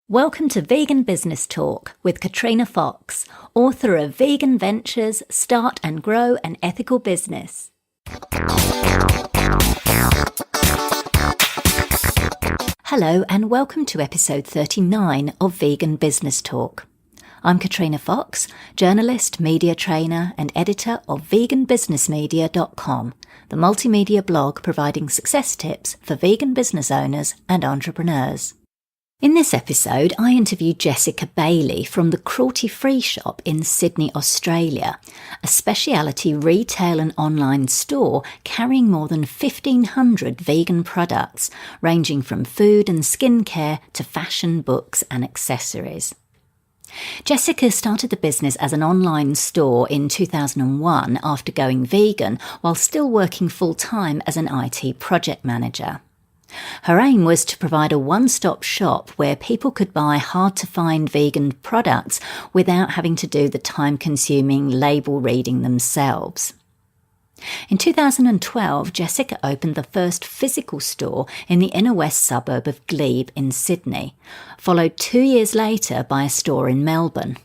Welcome to Vegan Business Talk with Katrina Fox, author of Vegan Ventures, Start and Grow an Ethical Business. Hello and welcome to episode 39 of Vegan Business Talk. I'm Katrina Fox, journalist, media trainer and editor of veganbusinessmedia.com, the multimedia blog providing success tips for vegan business owners and entrepreneurs. In this episode, I interviewed Jessica Bailey from the Cruelty Free Shop in Sydney, Australia, a specialty retail and online store carrying more than 1,500 vegan products, ranging from food and skincare to fashion, books and accessories. Jessica started the business as an online store in 2001 after going vegan, while still working full-time as an IT project manager. Her aim was to provide a one-stop shop where people could buy hard-to-find vegan products without having to do the time-consuming label reading themselves. In 2012, Jessica opened the first physical store in the inner west suburb of Glebe in Sydney, followed 2 years later by a store in Melbourne.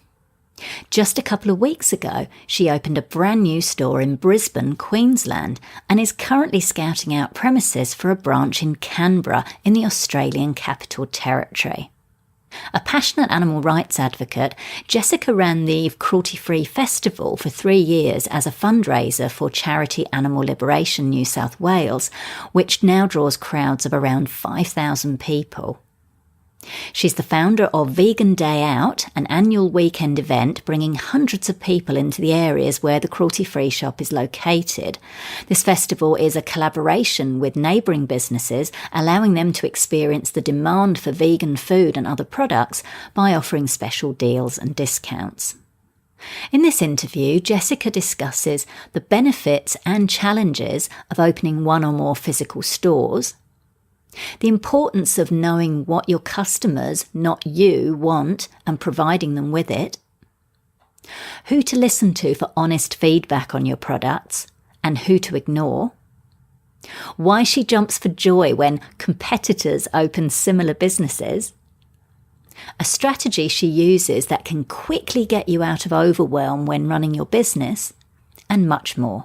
Just a couple of weeks ago, she opened a brand new store in Brisbane, Queensland, and is currently scouting out premises for a branch in Canberra in the Australian Capital Territory. A passionate animal rights advocate, Jessica ran the Cruelty Free Festival for 3 years as a fundraiser for charity Animal Liberation New South Wales, which now draws crowds of around 5,000 people. She's the founder of Vegan Day Out, an annual weekend event bringing hundreds of people into the areas where the Cruelty Free Shop is located. This festival is a collaboration with neighbouring businesses, allowing them to experience the demand for vegan food and other products by offering special deals and discounts. In this interview, Jessica discusses the benefits and challenges of opening one or more physical stores, the importance of knowing what your customers, not you, want and providing them with it, who to listen to for honest feedback on your products and who to ignore, why she jumps for joy when competitors open similar businesses, a strategy she uses that can quickly get you out of overwhelm when running your business, and much more.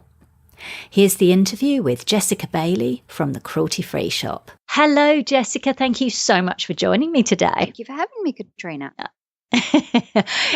Here's the interview with Jessica Bailey from the Cruelty Free Shop. Hello, Jessica. Thank you so much for joining me today. Thank you for having me, Katrina.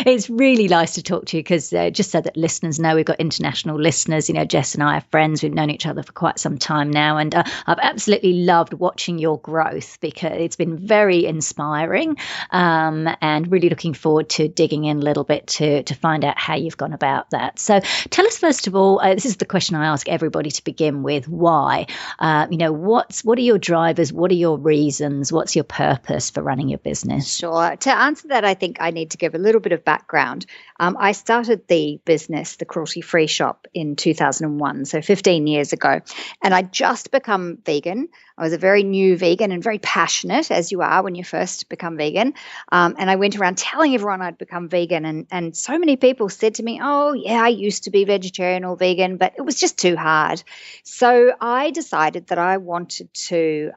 It's really nice to talk to you because just so that listeners know, we've got international listeners. You know, Jess and I are friends. We've known each other for quite some time now. And I've absolutely loved watching your growth because it's been very inspiring and really looking forward to digging in a little bit to find out how you've gone about that. So tell us, first of all, this is the question I ask everybody to begin with, why? What are your drivers? What are your reasons? What's your purpose for running your business? Sure. To answer that, I think I need to give a little bit of background. I started the business, the Cruelty Free Shop, in 2001, so 15 years ago, and I'd just become vegan. I was a very new vegan and very passionate, as you are when you first become vegan, and I went around telling everyone I'd become vegan, and so many people said to me, oh, yeah, I used to be vegetarian or vegan, but it was just too hard. So I decided that I wanted to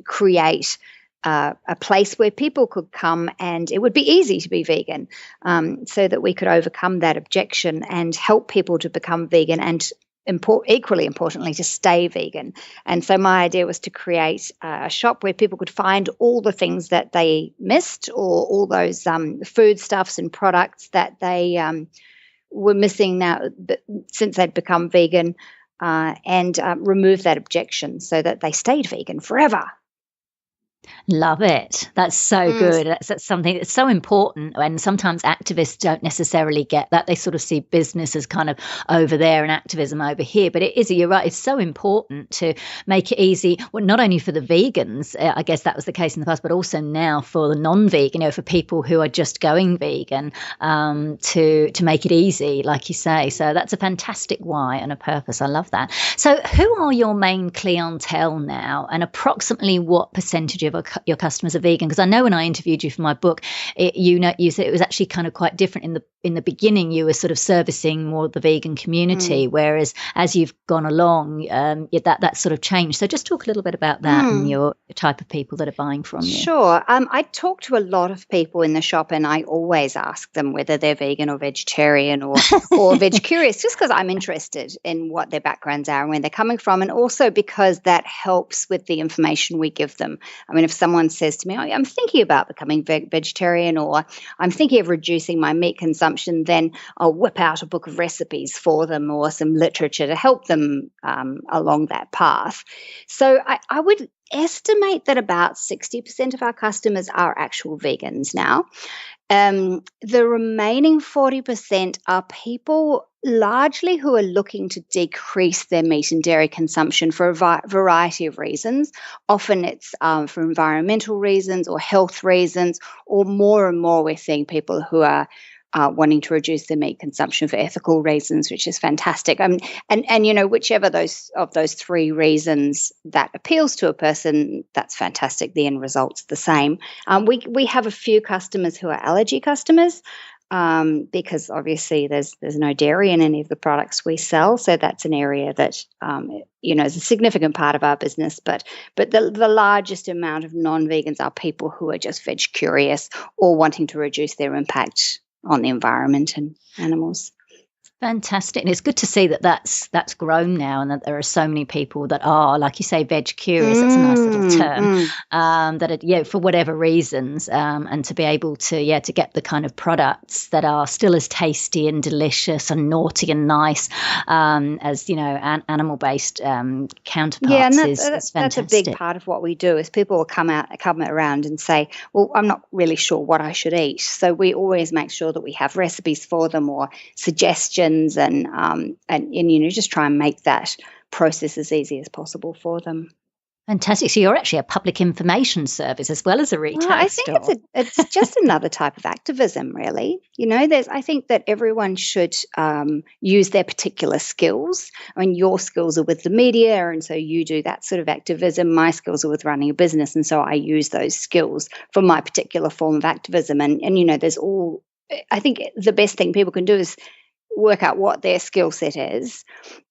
create a place where people could come and it would be easy to be vegan, so that we could overcome that objection and help people to become vegan and equally importantly to stay vegan. And so my idea was to create a shop where people could find all the things that they missed or all those foodstuffs and products that they were missing now since they'd become vegan, and remove that objection so that they stayed vegan forever. Love it. That's so good. That's something that's so important. And sometimes activists don't necessarily get that. They sort of see business as kind of over there and activism over here. But it is, you're right, it's so important to make it easy, well, not only for the vegans, I guess that was the case in the past, but also now for the non-vegan, for people who are just going vegan, to make it easy, like you say. So that's a fantastic why and a purpose. I love that. So who are your main clientele now, and approximately what percentage of your customers are vegan? Because I know when I interviewed you for my book, you said it was actually kind of quite different in the beginning. You were sort of servicing more the vegan community, whereas as you've gone along, that sort of changed. So just talk a little bit about that and your type of people that are buying from you. Sure. I talk to a lot of people in the shop, and I always ask them whether they're vegan or vegetarian or veg curious, just because I'm interested in what their backgrounds are and where they're coming from, and also because that helps with the information we give them. I mean, if someone says to me, I'm thinking about becoming vegetarian, or I'm thinking of reducing my meat consumption, then I'll whip out a book of recipes for them or some literature to help them along that path. So I would estimate that about 60% of our customers are actual vegans now. The remaining 40% are people largely who are looking to decrease their meat and dairy consumption for a variety of reasons. Often it's for environmental reasons or health reasons, or more and more we're seeing people who are wanting to reduce their meat consumption for ethical reasons, which is fantastic. And whichever of those three reasons that appeals to a person, that's fantastic. The end result's the same. We have a few customers who are allergy customers, because obviously there's no dairy in any of the products we sell. So that's an area that, is a significant part of our business. But the largest amount of non-vegans are people who are just veg curious or wanting to reduce their impact on the environment and animals. Fantastic. And it's good to see that that's grown now, and that there are so many people that are, like you say, veg curious. That's a nice little term. That are, for whatever reasons, and to be able to get the kind of products that are still as tasty and delicious and naughty and nice as animal based counterparts. Yeah, and is fantastic. That's a big part of what we do. Is people will come around and say, "Well, I'm not really sure what I should eat." So we always make sure that we have recipes for them or suggestions. And just try and make that process as easy as possible for them. Fantastic. So you're actually a public information service as well as a retail I think store. it's just another type of activism, really. I think that everyone should use their particular skills. I mean, your skills are with the media, and so you do that sort of activism. My skills are with running a business, and so I use those skills for my particular form of activism. And I think the best thing people can do is work out what their skill set is.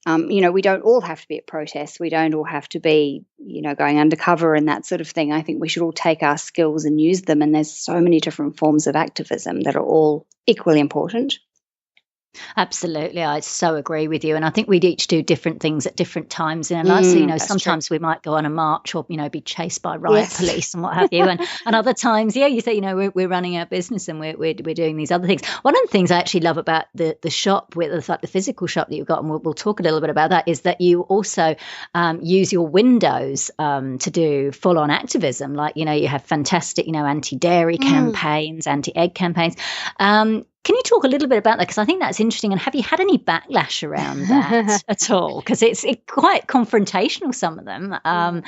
We don't all have to be at protests. We don't all have to be, going undercover and that sort of thing. I think we should all take our skills and use them. And there's so many different forms of activism that are all equally important. Absolutely. I so agree with you. And I think we'd each do different things at different times in our lives. So, sometimes we might go on a march or, be chased by riot police and what have you. And other times, you say, we're running our business and we're doing these other things. One of the things I actually love about the shop, with the physical shop that you've got, and we'll talk a little bit about that, is that you also use your windows to do full on activism. Like, you have fantastic, anti-dairy campaigns, anti-egg campaigns. Can you talk a little bit about that? Because I think that's interesting. And have you had any backlash around that at all? Because it's quite confrontational, some of them,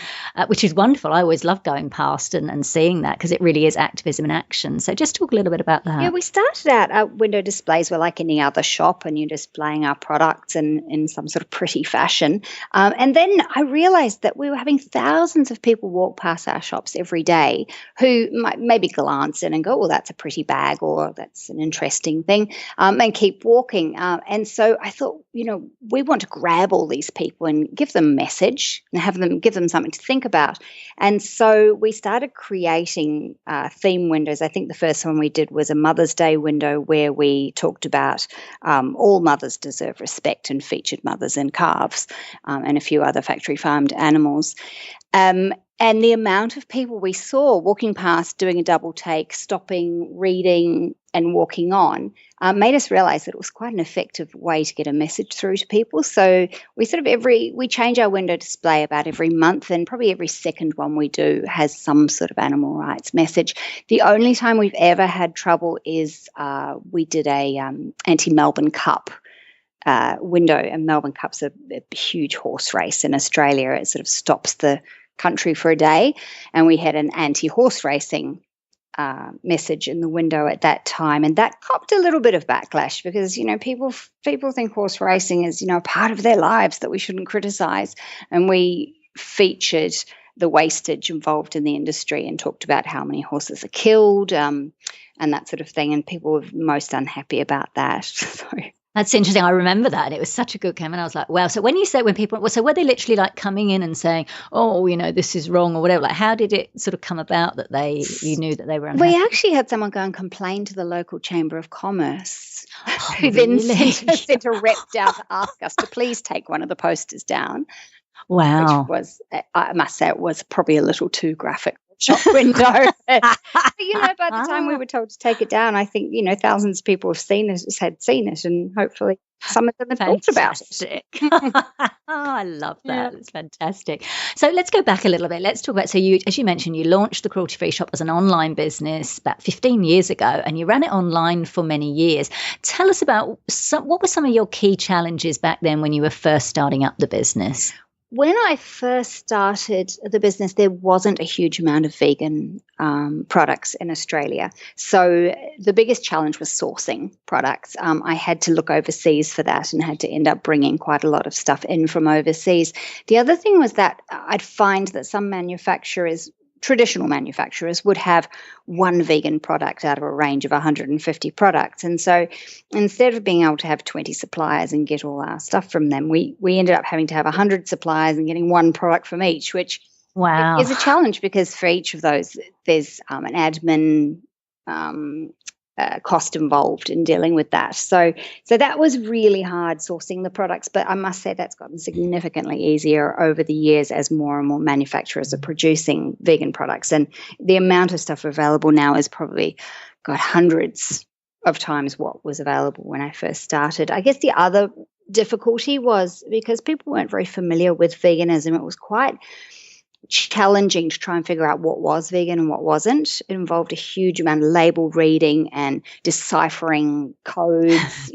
which is wonderful. I always love going past and seeing that, because it really is activism in action. So just talk a little bit about that. Yeah, we started out, our window displays were like any other shop, and you're displaying our products in some sort of pretty fashion. And then I realized that we were having thousands of people walk past our shops every day who might maybe glance in and go, well, that's a pretty bag, or that's an interesting thing, and keep walking. And so I thought, we want to grab all these people and give them a message and give them something to think about. And so we started creating theme windows. I think the first one we did was a Mother's Day window, where we talked about all mothers deserve respect, and featured mothers and calves, and a few other factory farmed animals. And the amount of people we saw walking past, doing a double take, stopping, reading, and walking on made us realize that it was quite an effective way to get a message through to people. So we change our window display about every month, and probably every second one we do has some sort of animal rights message. The only time we've ever had trouble is we did a anti-Melbourne Cup window, and Melbourne Cup's a huge horse race in Australia. It sort of stops the country for a day, and we had an anti-horse racing message in the window at that time, and that copped a little bit of backlash, because people think horse racing is a part of their lives that we shouldn't criticize. And we featured the wastage involved in the industry and talked about how many horses are killed and that sort of thing. And people were most unhappy about that. So. That's interesting. I remember that. It was such a good comment. I was like, wow. So when you say so were they literally like coming in and saying, oh, this is wrong or whatever? Like, how did it sort of come about that you knew that they were unhappy? We actually had someone go and complain to the local Chamber of Commerce, who really? then sent a rep down to ask us to please take one of the posters down. Wow. Which was, I must say, it was probably a little too graphic. Shop window. By the time we were told to take it down, I think, thousands of people had seen it, and hopefully some of them have thought about it. I love that. It's fantastic. So let's go back a little bit. Let's talk about, so you, as you mentioned, you launched the Cruelty Free Shop as an online business about 15 years ago, and you ran it online for many years. Tell us about what were some of your key challenges back then when you were first starting up the business? When I first started the business, there wasn't a huge amount of vegan products in Australia. So the biggest challenge was sourcing products. I had to look overseas for that and had to end up bringing quite a lot of stuff in from overseas. The other thing was that I'd find that some traditional manufacturers would have one vegan product out of a range of 150 products. And so instead of being able to have 20 suppliers and get all our stuff from them, we ended up having to have 100 suppliers and getting one product from each, which is a challenge because for each of those, there's an admin cost involved in dealing with that. So that was really hard sourcing the products, but I must say that's gotten significantly easier over the years as more and more manufacturers are producing vegan products. And the amount of stuff available now is probably got hundreds of times what was available when I first started. I guess the other difficulty was because people weren't very familiar with veganism. It was quite challenging to try and figure out what was vegan and what wasn't. It involved a huge amount of label reading and deciphering codes,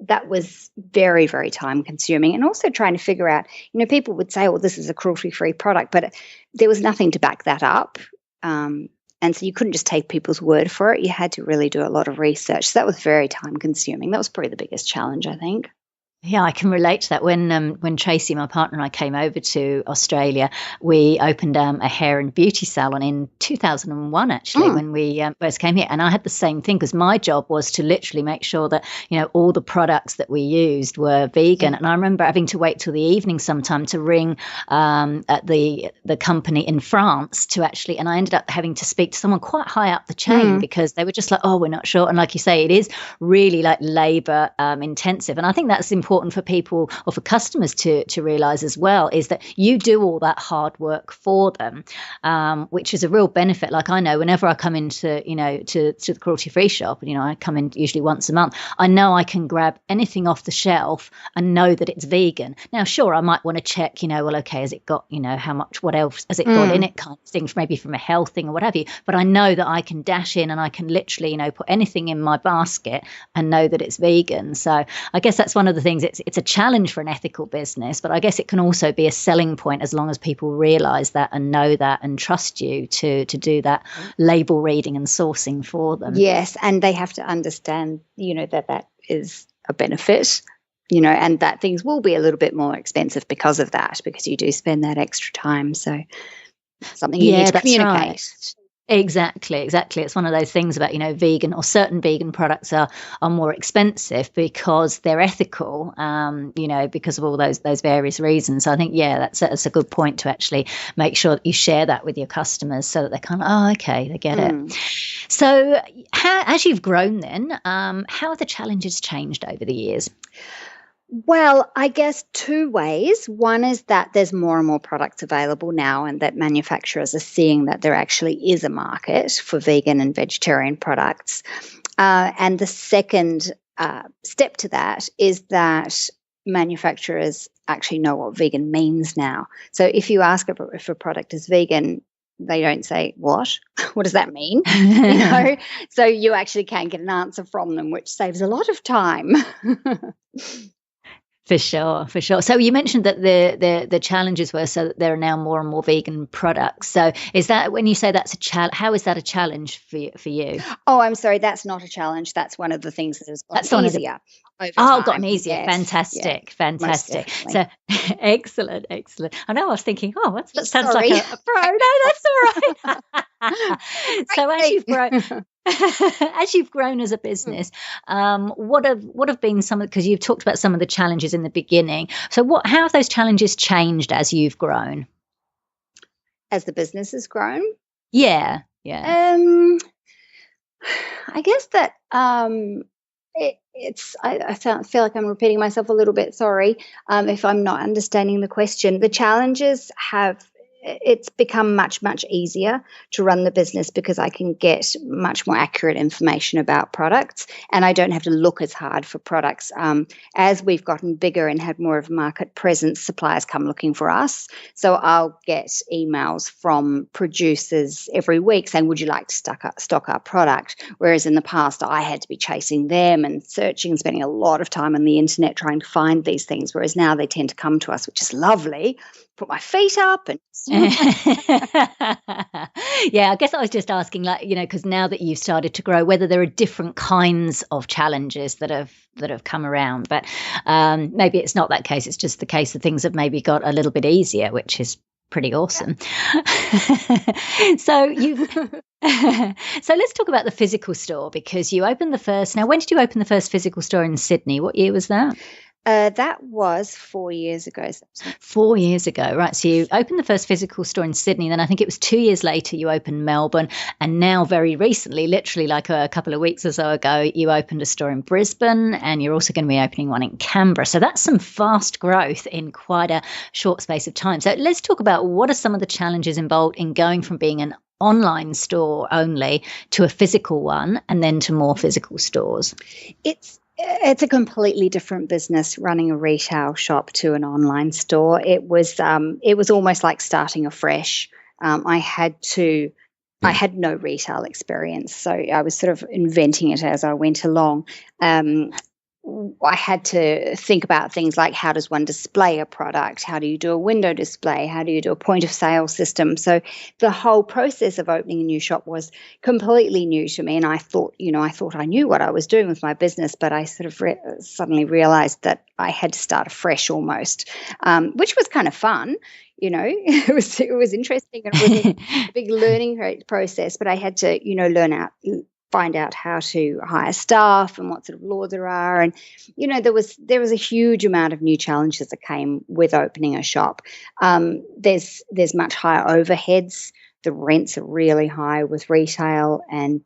that was very, very time consuming. And also trying to figure out, people would say, well, this is a cruelty-free product, but there was nothing to back that up. And so you couldn't just take people's word for it. You had to really do a lot of research. So that was very time consuming. That was probably the biggest challenge, I think. Yeah, I can relate to that. When Tracy, my partner, and I came over to Australia, we opened a hair and beauty salon in 2001, actually, when we first came here. And I had the same thing because my job was to literally make sure that, all the products that we used were vegan. And I remember having to wait till the evening sometime to ring at the company in France to actually, and I ended up having to speak to someone quite high up the chain because they were just like, oh, we're not sure. And like you say, it is really like labor intensive. And I think that's important for people or for customers to realize as well, is that you do all that hard work for them, which is a real benefit. Like I know whenever I come into, to the Cruelty Free Shop, I come in usually once a month, I know I can grab anything off the shelf and know that it's vegan. Now, sure, I might want to check, well, okay, has it got, how much, what else has it got in it, kind of thing, maybe from a health thing or what have you. But I know that I can dash in and I can literally, put anything in my basket and know that it's vegan. So I guess that's one of the things. It's a challenge for an ethical business, but I guess it can also be a selling point as long as people realize that and know that and trust you to do that label reading and sourcing for them. Yes, and they have to understand, that is a benefit, and that things will be a little bit more expensive because of that, because you do spend that extra time. So something you need to communicate. Right. Exactly. It's one of those things about, vegan or certain vegan products are more expensive because they're ethical, because of all those various reasons. So I think, that's a good point to actually make sure that you share that with your customers so that they're kind of, oh, okay, they get it. So as you've grown then, how have the challenges changed over the years? Well, I guess two ways. One is that there's more and more products available now and that manufacturers are seeing that there actually is a market for vegan and vegetarian products. And the second step to that is that manufacturers actually know what vegan means now. So if you ask if a product is vegan, they don't say, what? What does that mean? So you actually can get an answer from them, which saves a lot of time. For sure, for sure. So you mentioned that the challenges were so that there are now more and more vegan products. So is that, when you say that's a challenge, how is that a challenge for you? Oh, I'm sorry, that's not a challenge. That's one of the things that has gotten easier over time. Gotten easier. Yes. Fantastic, Yeah, fantastic. most So excellent, excellent. I know I was thinking, that sounds sorry. like a pro. No, that's all right. So as you've grown, as you've grown as a business, what have been some of, because you've talked about some of the challenges in the beginning. So how have those challenges changed as you've grown? As the business has grown? Yeah. I guess that I feel like I'm repeating myself a little bit. Sorry if I'm not understanding the question. The challenges it's become much, much easier to run the business because I can get much more accurate information about products, and I don't have to look as hard for products. As we've gotten bigger and had more of a market presence, suppliers come looking for us. So I'll get emails from producers every week saying, would you like to stock our product? Whereas in the past, I had to be chasing them and searching and spending a lot of time on the internet trying to find these things, whereas now they tend to come to us, which is lovely. Put my feet up and yeah, I guess I was just asking, because now that you've started to grow, whether there are different kinds of challenges that have come around. But maybe it's not that case. It's just the case that things have maybe got a little bit easier, which is pretty awesome. So let's talk about the physical store, because you opened the first. Now, when did you open the first physical store in Sydney? What year was that? That was 4 years ago. 4 years ago, right? So you opened the first physical store in Sydney, then I think it was 2 years later you opened Melbourne, and now very recently, literally like a couple of weeks or so ago, you opened a store in Brisbane, and you're also going to be opening one in Canberra. So that's some fast growth in quite a short space of time. So let's talk about what are some of the challenges involved in going from being an online store only to a physical one, and then to more physical stores. It's a completely different business running a retail shop to an online store. It was almost like starting afresh. I had no retail experience, so I was sort of inventing it as I went along. I had to think about things like, how does one display a product? How do you do a window display? How do you do a point of sale system? So the whole process of opening a new shop was completely new to me. And I thought I knew what I was doing with my business, but I sort of suddenly realized that I had to start afresh almost, which was kind of fun. It was interesting, and it was a big learning process, but I had to, find out how to hire staff and what sort of laws there are. And, there was a huge amount of new challenges that came with opening a shop. There's much higher overheads. The rents are really high with retail, and,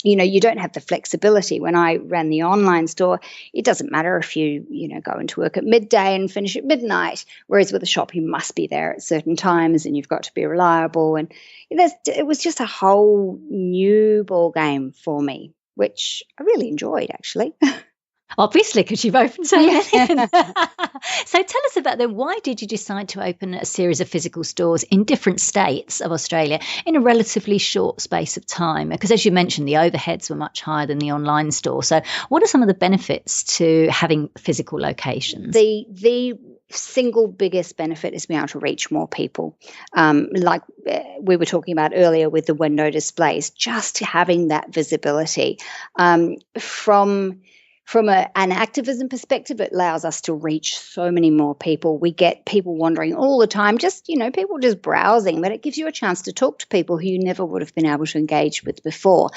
you don't have the flexibility. When I ran the online store, it doesn't matter if you go into work at midday and finish at midnight, whereas with a shop, you must be there at certain times and you've got to be reliable. And it was just a whole new ball game for me, which I really enjoyed, actually. Obviously, because you've opened so many. So tell us about them. Why did you decide to open a series of physical stores in different states of Australia in a relatively short space of time? Because as you mentioned, the overheads were much higher than the online store. So what are some of the benefits to having physical locations? The single biggest benefit is being able to reach more people. Like we were talking about earlier with the window displays, just having that visibility. From an activism perspective, it allows us to reach so many more people. We get people wandering all the time, people just browsing, but it gives you a chance to talk to people who you never would have been able to engage with before.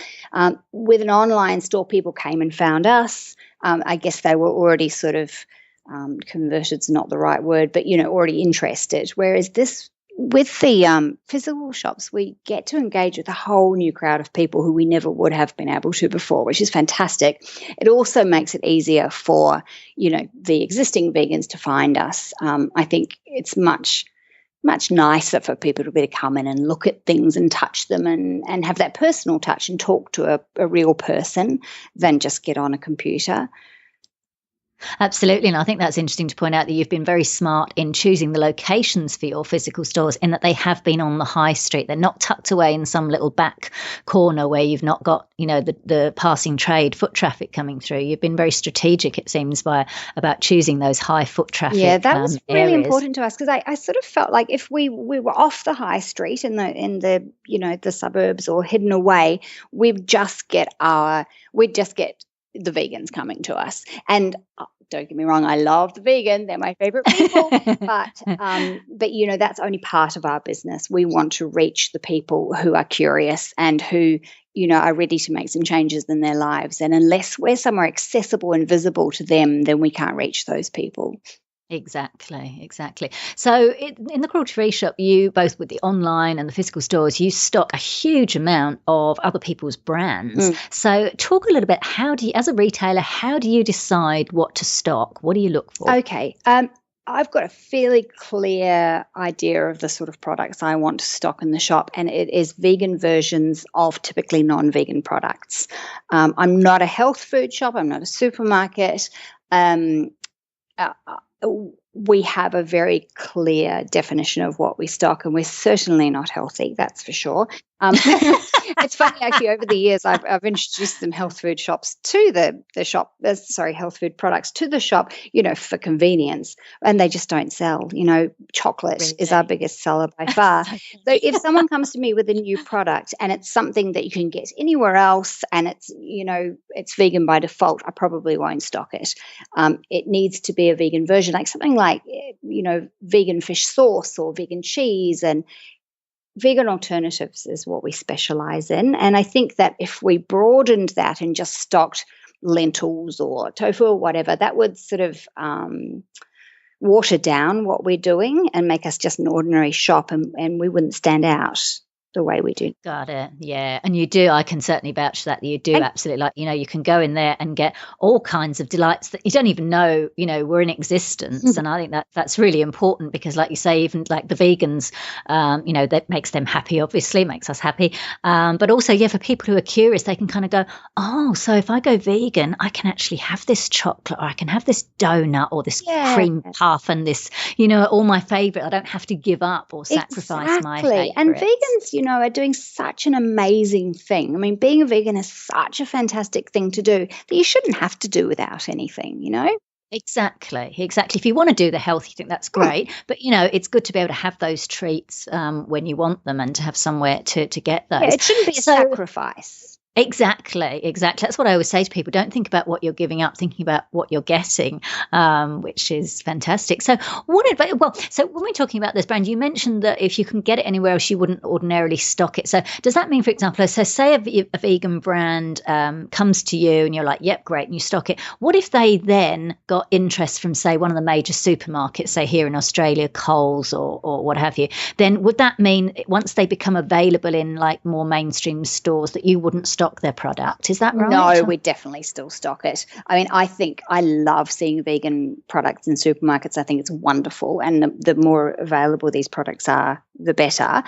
With an online store, people came and found us. I guess they were already sort of converted's not the right word, but, already interested. Whereas with the physical shops, we get to engage with a whole new crowd of people who we never would have been able to before, which is fantastic. It also makes it easier for, the existing vegans to find us. I think it's much nicer for people to be able to come in and look at things and touch them and have that personal touch and talk to a real person than just get on a computer. Absolutely. And I think that's interesting to point out that you've been very smart in choosing the locations for your physical stores, in that they have been on the high street. They're not tucked away in some little back corner where you've not got, the passing trade foot traffic coming through. You've been very strategic, it seems, about choosing those high foot traffic Yeah, that was really areas. important to us, because I sort of felt like if we were off the high street in the the suburbs or hidden away, we'd just get the vegans coming to us. And don't get me wrong, I love the vegan; they're my favorite people. but that's only part of our business. We want to reach the people who are curious and who are ready to make some changes in their lives. And unless we're somewhere accessible and visible to them, then we can't reach those people. Exactly. So in the cruelty-free shop, you, both with the online and the physical stores, you stock a huge amount of other people's brands. So talk a little bit, as a retailer, how do you decide what to stock? What do you look for? Okay. I've got a fairly clear idea of the sort of products I want to stock in the shop, and it is vegan versions of typically non-vegan products. I'm not a health food shop. I'm not a supermarket. We have a very clear definition of what we stock, and we're certainly not healthy, that's for sure. It's funny, actually, over the years I've introduced some health food shops to the shop, health food products to the shop, for convenience, and they just don't sell. Chocolate Really? Is our biggest seller by far. So if someone comes to me with a new product and it's something that you can get anywhere else, and it's vegan by default, I probably won't stock it. It needs to be a vegan version, like something like vegan fish sauce or vegan cheese, and vegan alternatives is what we specialize in. And I think that if we broadened that and just stocked lentils or tofu or whatever, that would sort of water down what we're doing and make us just an ordinary shop, and we wouldn't stand out the way we do. Got it. Yeah. And you do, I can certainly vouch that you do absolutely, like, you can go in there and get all kinds of delights that you don't even know, were in existence. And I think that's really important, because like you say, even like the vegans, that makes them happy, obviously makes us happy. But also, for people who are curious, they can kind of go, oh, so if I go vegan, I can actually have this chocolate, or I can have this donut, or this cream puff, and this, all my favorite. I don't have to give up or sacrifice my favorites. And vegans, are doing such an amazing thing. I mean, being a vegan is such a fantastic thing to do that you shouldn't have to do without anything, Exactly. If you want to do the health, you think that's great. But, it's good to be able to have those treats when you want them, and to have somewhere to get those. Yeah, it shouldn't be a sacrifice. Exactly. That's what I always say to people. Don't think about what you're giving up, thinking about what you're getting, which is fantastic. So when we're talking about this brand, you mentioned that if you can get it anywhere else, you wouldn't ordinarily stock it. So does that mean, for example, say a vegan brand comes to you and you're like, yep, great, and you stock it. What if they then got interest from, say, one of the major supermarkets, say here in Australia, Coles or what have you? Then would that mean once they become available in like more mainstream stores that you wouldn't stock their product? Is that right? No, we definitely still stock it. I mean, I love seeing vegan products in supermarkets. I think it's wonderful, and the more available these products are, the better.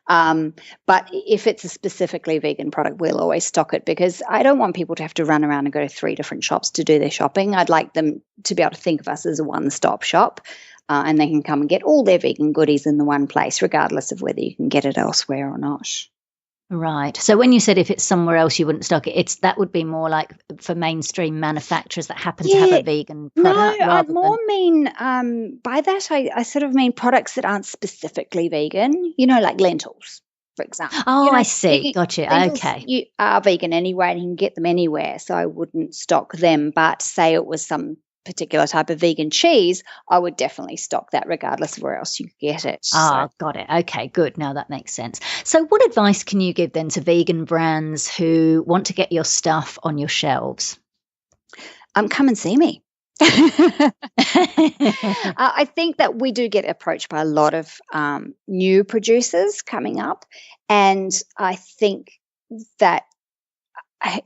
But if it's a specifically vegan product, we'll always stock it, because I don't want people to have to run around and go to 3 different shops to do their shopping. I'd like them to be able to think of us as a one-stop shop, and they can come and get all their vegan goodies in the one place, regardless of whether you can get it elsewhere or not. Right. So when you said if it's somewhere else you wouldn't stock it, that would be more like for mainstream manufacturers that happen to have a vegan product. No, I more mean by that I sort of mean products that aren't specifically vegan. Like lentils, for example. Oh, I see. Gotcha. Okay. You are vegan anyway, and you can get them anywhere, so I wouldn't stock them. But say it was some particular type of vegan cheese, I would definitely stock that regardless of where else you get it. Got it. Okay, good. Now that makes sense. So what advice can you give then to vegan brands who want to get your stuff on your shelves? Come and see me. I think that we do get approached by a lot of new producers coming up, and I think that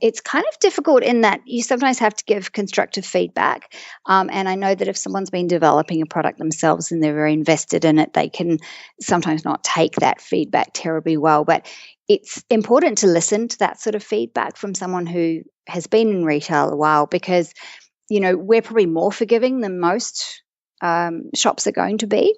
it's kind of difficult in that you sometimes have to give constructive feedback. And I know that if someone's been developing a product themselves and they're very invested in it, they can sometimes not take that feedback terribly well. But it's important to listen to that sort of feedback from someone who has been in retail a while, because we're probably more forgiving than most shops are going to be.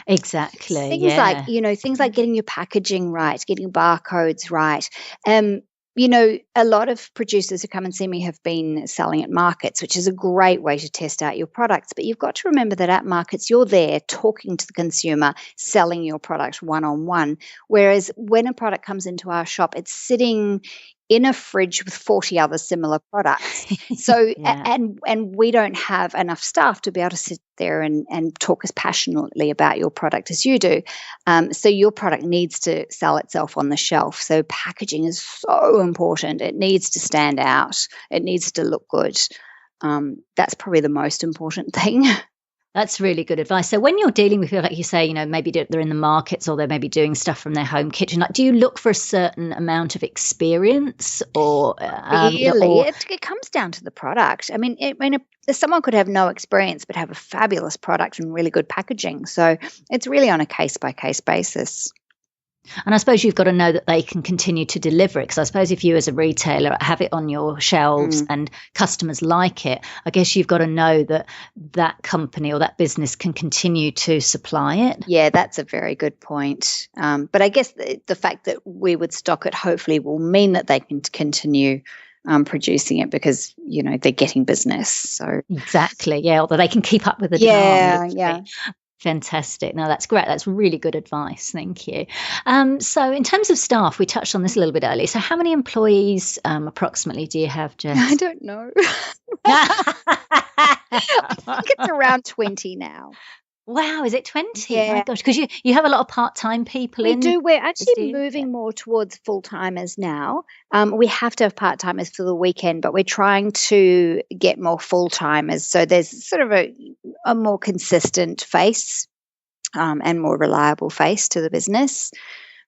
Exactly. Things like, things like getting your packaging right, getting barcodes right. A lot of producers who come and see me have been selling at markets, which is a great way to test out your products. But you've got to remember that at markets, you're there talking to the consumer, selling your product one-on-one. Whereas when a product comes into our shop, it's sitting in a fridge with 40 other similar products. So, and we don't have enough staff to be able to sit there and talk as passionately about your product as you do. So your product needs to sell itself on the shelf. So packaging is so important. It needs to stand out. It needs to look good. That's probably the most important thing. That's really good advice. So when you're dealing with people, like you say, maybe they're in the markets or they're maybe doing stuff from their home kitchen, like, do you look for a certain amount of experience or? It comes down to the product. I mean, someone could have no experience but have a fabulous product and really good packaging. So it's really on a case-by-case basis. And I suppose you've got to know that they can continue to deliver it, because I suppose if you as a retailer have it on your shelves and customers like it, I guess you've got to know that that company or that business can continue to supply it. Yeah, that's a very good point. But I guess the fact that we would stock it hopefully will mean that they can continue producing it because, they're getting business. So exactly, although they can keep up with the demand. Yeah. Fantastic. No, that's great. That's really good advice. Thank you. So in terms of staff, we touched on this a little bit earlier. So how many employees approximately do you have, Jess? I don't know. I think it's around 20 now. Wow, is it 20? Yeah. My gosh, because you have a lot of part-time people We do. We're actually moving more towards full-timers now. We have to have part-timers for the weekend, but we're trying to get more full-timers. So there's sort of a more consistent face and more reliable face to the business.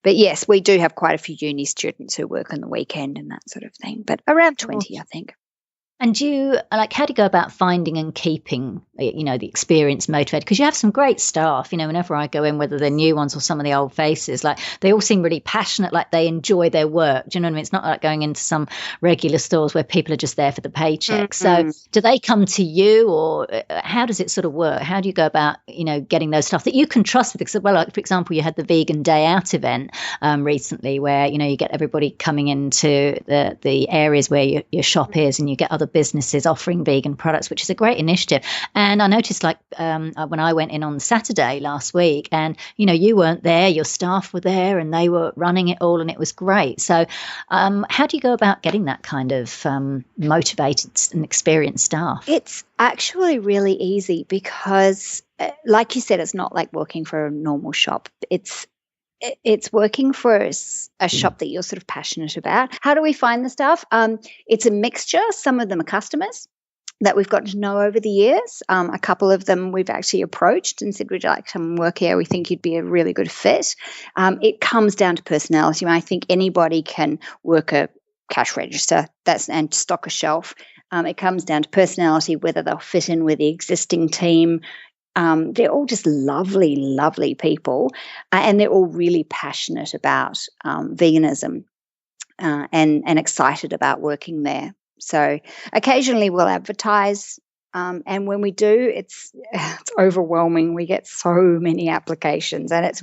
But yes, we do have quite a few uni students who work on the weekend and that sort of thing, but around 20, I think. And how do you go about finding and keeping, the experience motivated? Because you have some great staff, whenever I go in, whether they're new ones or some of the old faces, like they all seem really passionate, like they enjoy their work. Do you know what I mean? It's not like going into some regular stores where people are just there for the paycheck. Mm-hmm. So do they come to you, or how does it sort of work? How do you go about, getting those staff that you can trust with? Because, like, for example, you had the Vegan Day Out event recently where, you get everybody coming into the areas where your shop is, and you get other businesses offering vegan products, which is a great initiative. And I noticed, like, when I went in on Saturday last week, and you weren't there, your staff were there, and they were running it all, and it was great. So how do you go about getting that kind of motivated and experienced staff? It's actually really easy because, like you said, it's not like working for a normal shop. It's working for a shop that you're sort of passionate about. How do we find the staff? It's a mixture. Some of them are customers that we've gotten to know over the years. A couple of them we've actually approached and said, would you like to come and work here? We think you'd be a really good fit. It comes down to personality. I think anybody can work a cash register and stock a shelf. It comes down to personality, whether they'll fit in with the existing team. They're all just lovely, lovely people, and they're all really passionate about veganism and excited about working there. So occasionally we'll advertise, and when we do, it's overwhelming. We get so many applications, and it's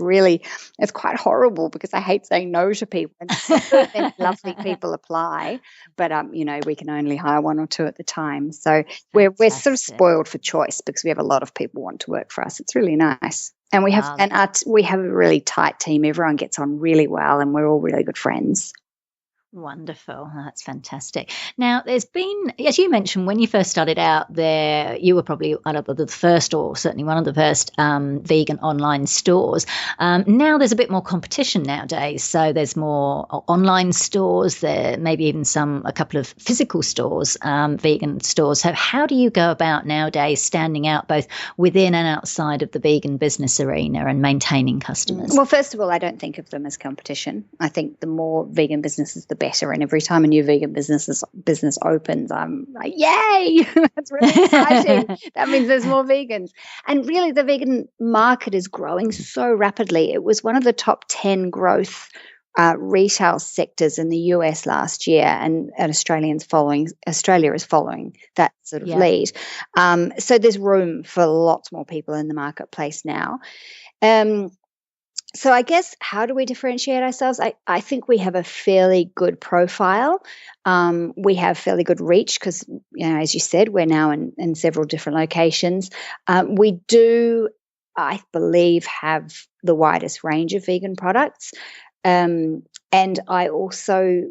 quite horrible because I hate saying no to people. And so many lovely people apply, but we can only hire one or two at the time. So we're sort of spoiled for choice because we have a lot of people want to work for us. It's really nice, and we have we have a really tight team. Everyone gets on really well, and we're all really good friends. Wonderful. That's fantastic. Now, there's been, as you mentioned, when you first started out there, you were probably either the first or certainly one of the first vegan online stores. Now there's a bit more competition nowadays. So there's more online stores, there maybe even a couple of physical stores, vegan stores. So how do you go about nowadays standing out both within and outside of the vegan business arena and maintaining customers? Well, first of all, I don't think of them as competition. I think the more vegan businesses, the better. And every time a new vegan business opens, I'm like, yay, that's really exciting. That means there's more vegans. And really, the vegan market is growing so rapidly. It was one of the top 10 growth retail sectors in the US last year, and Australia is following that sort of lead. So there's room for lots more people in the marketplace now. So I guess, how do we differentiate ourselves? I think we have a fairly good profile. We have fairly good reach because, as you said, we're now in several different locations. We do, I believe, have the widest range of vegan products. And I also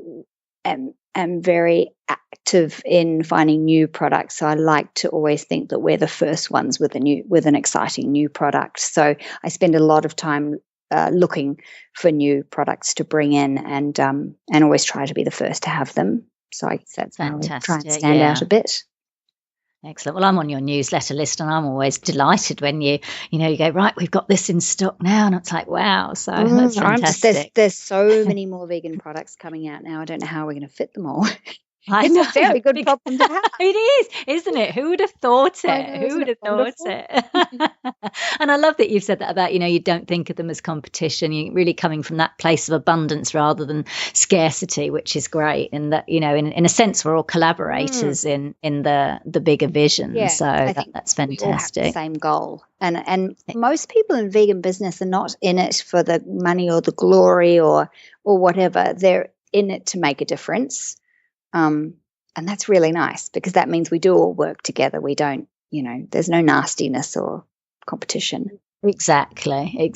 am very active in finding new products. So I like to always think that we're the first ones with an exciting new product. So I spend a lot of time looking for new products to bring in, and always try to be the first to have them. So I guess that's how I try and stand out a bit. Excellent. Well, I'm on your newsletter list, and I'm always delighted when you go, right, we've got this in stock now, and it's like, wow. So that's fantastic. There's so many more vegan products coming out now. I don't know how we're going to fit them all. It's a very good problem to have. It is, isn't it? Who would have thought it? Who would have thought it? And I love that you've said that about, you don't think of them as competition. You're really coming from that place of abundance rather than scarcity, which is great. And that, in a sense, we're all collaborators in the bigger vision. Yeah, so that's fantastic. We all have the same goal. And most people in vegan business are not in it for the money or the glory or whatever. They're in it to make a difference. And that's really nice, because that means we do all work together. We don't, there's no nastiness or competition. Exactly.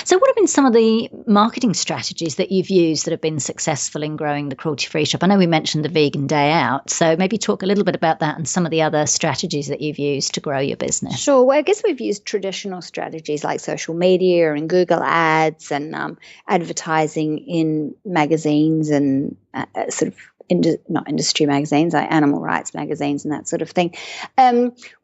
So what have been some of the marketing strategies that you've used that have been successful in growing the cruelty-free shop? I know we mentioned the Vegan Day Out, so maybe talk a little bit about that and some of the other strategies that you've used to grow your business. Sure. Well, I guess we've used traditional strategies like social media and Google Ads and advertising in magazines and sort of not industry magazines, like animal rights magazines and that sort of thing.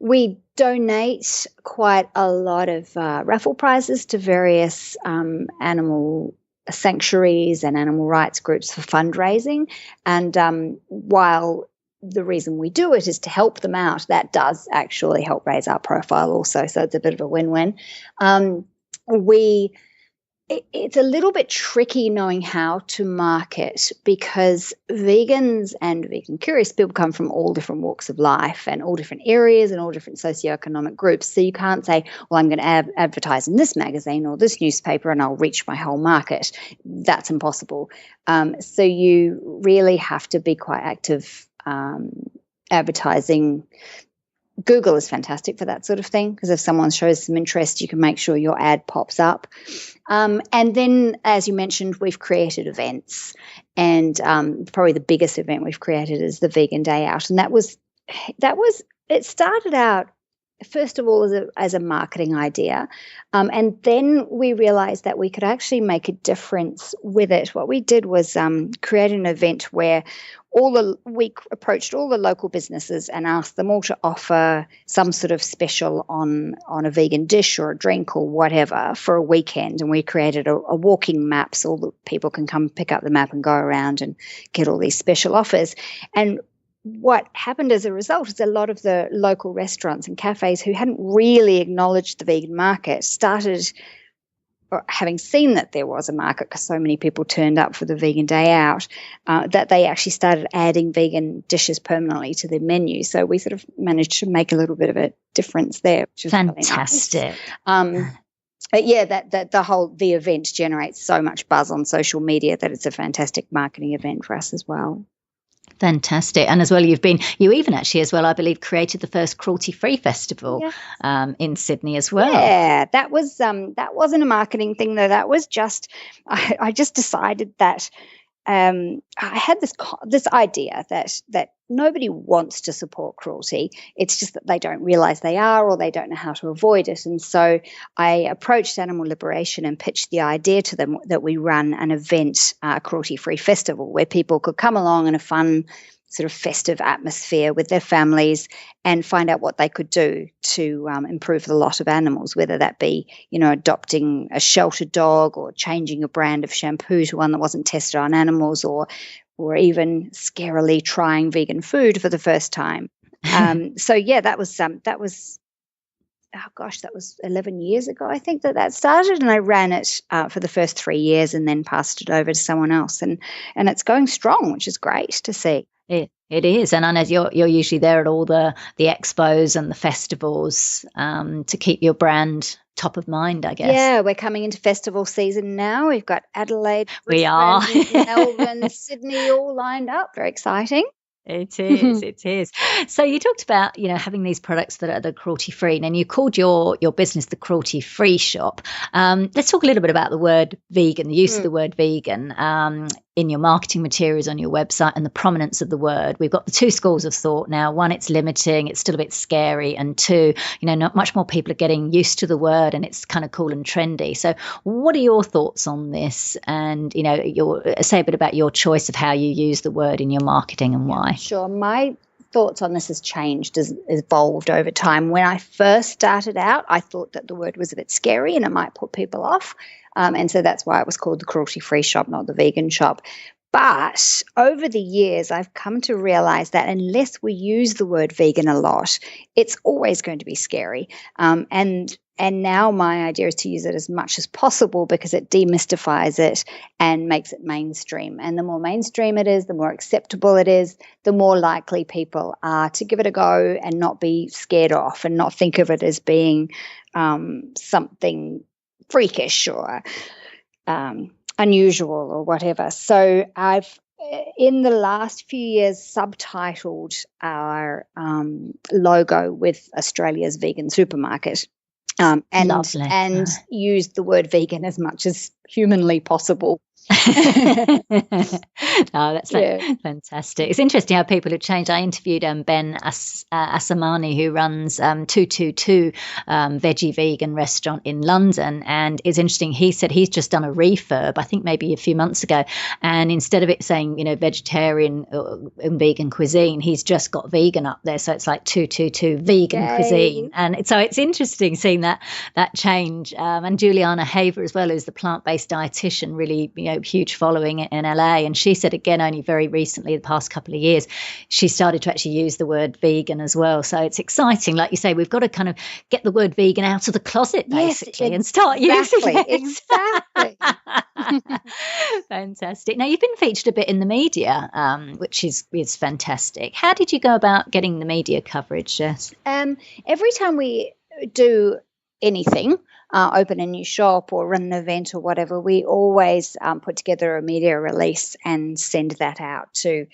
We donate quite a lot of raffle prizes to various animal sanctuaries and animal rights groups for fundraising. And while the reason we do it is to help them out, that does actually help raise our profile also. So it's a bit of a win-win. It's a little bit tricky knowing how to market, because vegans and vegan curious people come from all different walks of life and all different areas and all different socioeconomic groups. So you can't say, well, I'm going to advertise in this magazine or this newspaper and I'll reach my whole market. That's impossible. So you really have to be quite active advertising. Google is fantastic for that sort of thing, because if someone shows some interest, you can make sure your ad pops up. And then, as you mentioned, we've created events, and probably the biggest event we've created is the Vegan Day Out. And it started out, first of all, as a marketing idea. And then we realized that we could actually make a difference with it. What we did was create an event where we approached all the local businesses and asked them all to offer some sort of special on a vegan dish or a drink or whatever for a weekend. And we created a walking map so all the people can come pick up the map and go around and get all these special offers. And what happened as a result is a lot of the local restaurants and cafes who hadn't really acknowledged the vegan market started, or having seen that there was a market because so many people turned up for the Vegan Day Out, that they actually started adding vegan dishes permanently to their menu. So we sort of managed to make a little bit of a difference there, which was fantastic. Really nice. The event generates so much buzz on social media that it's a fantastic marketing event for us as well. Fantastic. And as well, you even actually as well, I believe, created the first cruelty-free festival in Sydney as well. Yeah, that wasn't a marketing thing though. That was just, I just decided that I had this idea that nobody wants to support cruelty. It's just that they don't realize they are, or they don't know how to avoid it. And so I approached Animal Liberation and pitched the idea to them that we run an event, a cruelty-free festival, where people could come along in a fun sort of festive atmosphere with their families and find out what they could do to improve the lot of animals, whether that be, adopting a shelter dog or changing a brand of shampoo to one that wasn't tested on animals, or even scarily trying vegan food for the first time. That was oh gosh, that was 11 years ago, I think that started, and I ran it for the first 3 years and then passed it over to someone else, and it's going strong, which is great to see. It is, and I know you're usually there at all the expos and the festivals to keep your brand top of mind, I guess. Yeah, we're coming into festival season now. We've got Adelaide, we are Melbourne, Sydney, all lined up. Very exciting. It is, it is. So you talked about, having these products that are the cruelty-free, and you called your business the Cruelty-Free Shop. Let's talk a little bit about the word vegan, the use of the word vegan in your marketing materials on your website, and the prominence of the word. We've got the two schools of thought now. One, it's limiting, it's still a bit scary, and two, not much more people are getting used to the word, and it's kind of cool and trendy. So what are your thoughts on this? And, say a bit about your choice of how you use the word in your marketing and why. Sure. My thoughts on this has changed, has evolved over time. When I first started out, I thought that the word was a bit scary and it might put people off. And so that's why it was called the Cruelty-Free Shop, not the Vegan Shop. But over the years, I've come to realize that unless we use the word vegan a lot, it's always going to be scary. And now my idea is to use it as much as possible because it demystifies it and makes it mainstream. And the more mainstream it is, the more acceptable it is, the more likely people are to give it a go and not be scared off and not think of it as being something freakish or unusual or whatever. So I've, in the last few years, subtitled our logo with Australia's vegan supermarket. And used the word vegan as much as humanly possible. That's fantastic. It's interesting how people have changed. I interviewed Ben Assamani, who runs 222 veggie vegan restaurant in London, and it's interesting. He said he's just done a refurb, I think maybe a few months ago, and instead of it saying vegetarian and vegan cuisine, he's just got vegan up there, so it's like 222 vegan cuisine, and so it's interesting seeing that change. And Juliana Haver as well, who's the plant-based dietitian, really huge following in LA, and she said again only very recently, the past couple of years, she started to actually use the word vegan as well. So it's exciting, like you say, we've got to kind of get the word vegan out of the closet basically, and start using it. Exactly. Fantastic. Now you've been featured a bit in the media, which is fantastic. How did you go about getting the media coverage, Jess? Every time we do anything, open a new shop or run an event or whatever, we always put together a media release and send that out to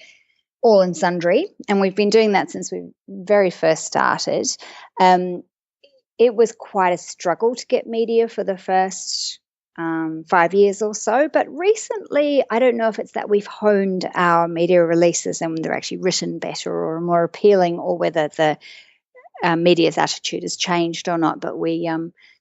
all and sundry. And we've been doing that since we very first started. It was quite a struggle to get media for the first 5 years or so. But recently, I don't know if it's that we've honed our media releases and they're actually written better or more appealing, or whether the media's attitude has changed or not, but we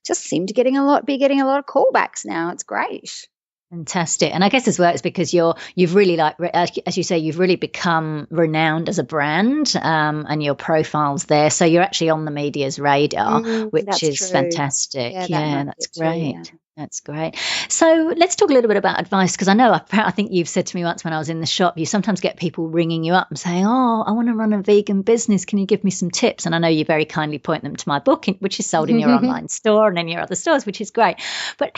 just seem to be getting a lot of callbacks now. It's great. Fantastic. And I guess as well, it's because you've really, like, as you say, you've really become renowned as a brand, and your profile's there. So you're actually on the media's radar, which is true. Fantastic. Yeah, that's great. Too, yeah. That's great. So let's talk a little bit about advice, because I think you've said to me once when I was in the shop, you sometimes get people ringing you up and saying, oh, I want to run a vegan business. Can you give me some tips? And I know you very kindly point them to my book, which is sold in your online store and in your other stores, which is great. But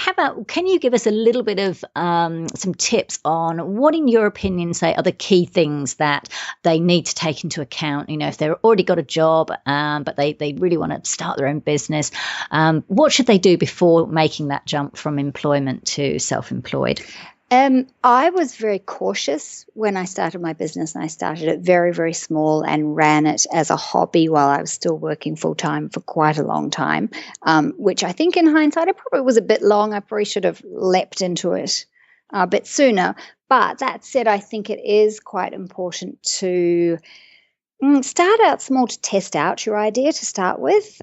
can you give us a little bit of some tips on what, in your opinion, say, are the key things that they need to take into account? If they've already got a job, but they really want to start their own business, what should they do before making that jump from employment to self-employed? I was very cautious when I started my business, and I started it very, very small and ran it as a hobby while I was still working full-time for quite a long time, which I think in hindsight, it probably was a bit long. I probably should have leapt into it a bit sooner. But that said, I think it is quite important to start out small, to test out your idea to start with.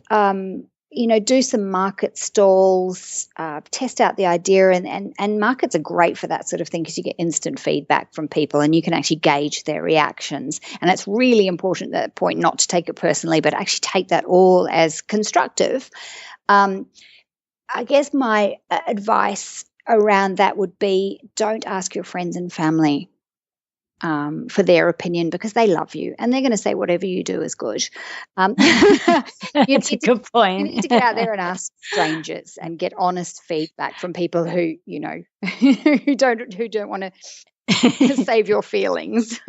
Do some market stalls, test out the idea, and markets are great for that sort of thing because you get instant feedback from people and you can actually gauge their reactions. And it's really important at that point not to take it personally, but actually take that all as constructive. I guess my advice around that would be, don't ask your friends and family for their opinion, because they love you and they're going to say whatever you do is good. That's a good point. You need to get out there and ask strangers and get honest feedback from people who, who don't want to save your feelings.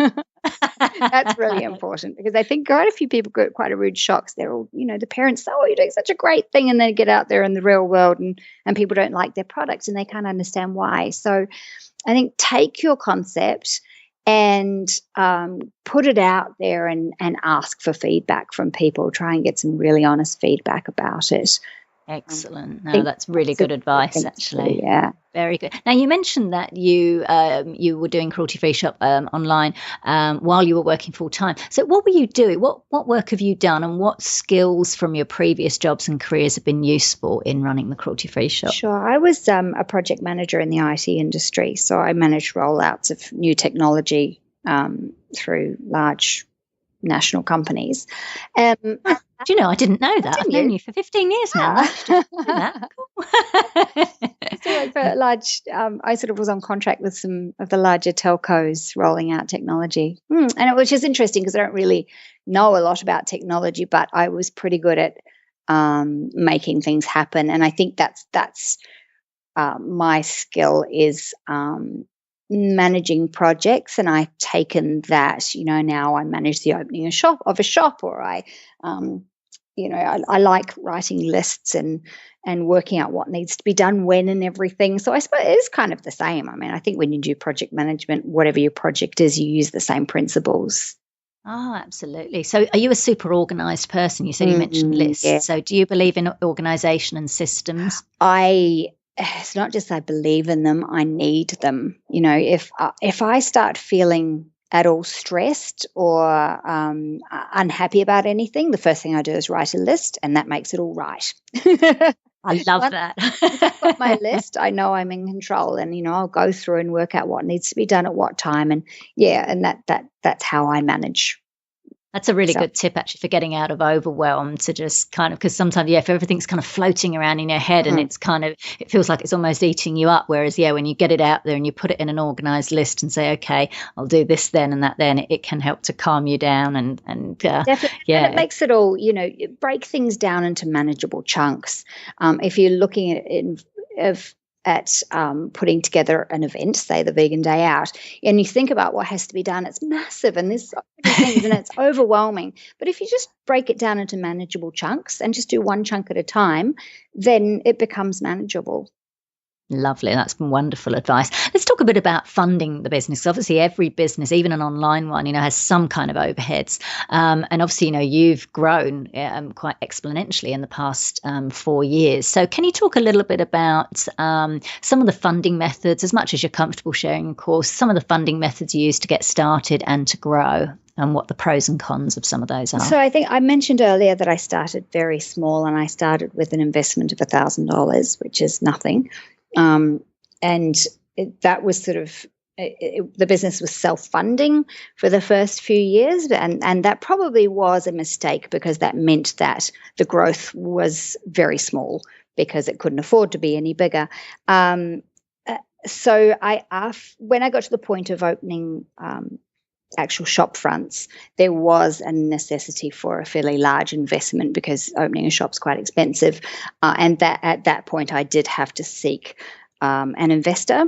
That's really important, because I think quite a few people get quite a rude shocks. They're all, the parents say, oh, you're doing such a great thing, and then get out there in the real world and people don't like their products and they can't understand why. So I think take your concept and put it out there and ask for feedback from people. Try and get some really honest feedback about it. Excellent. No, that's really good advice, actually. Yeah. Very good. Now, you mentioned that you were doing Cruelty Free Shop online while you were working full time. So what were you doing? What work have you done, and what skills from your previous jobs and careers have been useful in running the Cruelty Free Shop? Sure. I was a project manager in the IT industry. So I managed rollouts of new technology through large national companies. Do you know, I didn't know that. I've known you for 15 years now. I sort of was on contract with some of the larger telcos rolling out technology. And it was just interesting because I don't really know a lot about technology, but I was pretty good at making things happen. And I think that's my skill is managing projects, and I've taken that, now I manage the opening of a shop, or I like writing lists and working out what needs to be done when and everything. So I suppose it is kind of the same. I mean, I think when you do project management, whatever your project is, you use the same principles. Oh, absolutely. So are you a super organised person? You said you mentioned lists. Yeah. So do you believe in organisation and systems? It's not just I believe in them, I need them. If I start feeling at all stressed or unhappy about anything, the first thing I do is write a list, and that makes it all right. I love that. If I've got my list, I know I'm in control, and I'll go through and work out what needs to be done at what time, and that's how I manage. That's a really good tip, actually, for getting out of overwhelm, to just kind of, because sometimes, if everything's kind of floating around in your head and it feels like it's almost eating you up. Whereas, when you get it out there and you put it in an organized list and say, okay, I'll do this then and that then, it can help to calm you down and definitely. Yeah. And it makes it all, break things down into manageable chunks. If you're looking at putting together an event, say the Vegan Day Out, and you think about what has to be done, it's massive and there's so many things and it's overwhelming. But if you just break it down into manageable chunks and just do one chunk at a time, then it becomes manageable. Lovely. That's been wonderful advice. Let's talk a bit about funding the business. Obviously, every business, even an online one, has some kind of overheads. And obviously, you've grown quite exponentially in the past 4 years. So can you talk a little bit about some of the funding methods, as much as you're comfortable sharing, of course, some of the funding methods you use to get started and to grow, and what the pros and cons of some of those are? So I think I mentioned earlier that I started very small, and I started with an investment of $1,000, which is nothing. That was sort of the business was self-funding for the first few years, and that probably was a mistake, because that meant that the growth was very small because it couldn't afford to be any bigger. So when I got to the point of opening actual shop fronts, there was a necessity for a fairly large investment, because opening a shop's quite expensive, and that at that point I did have to seek an investor,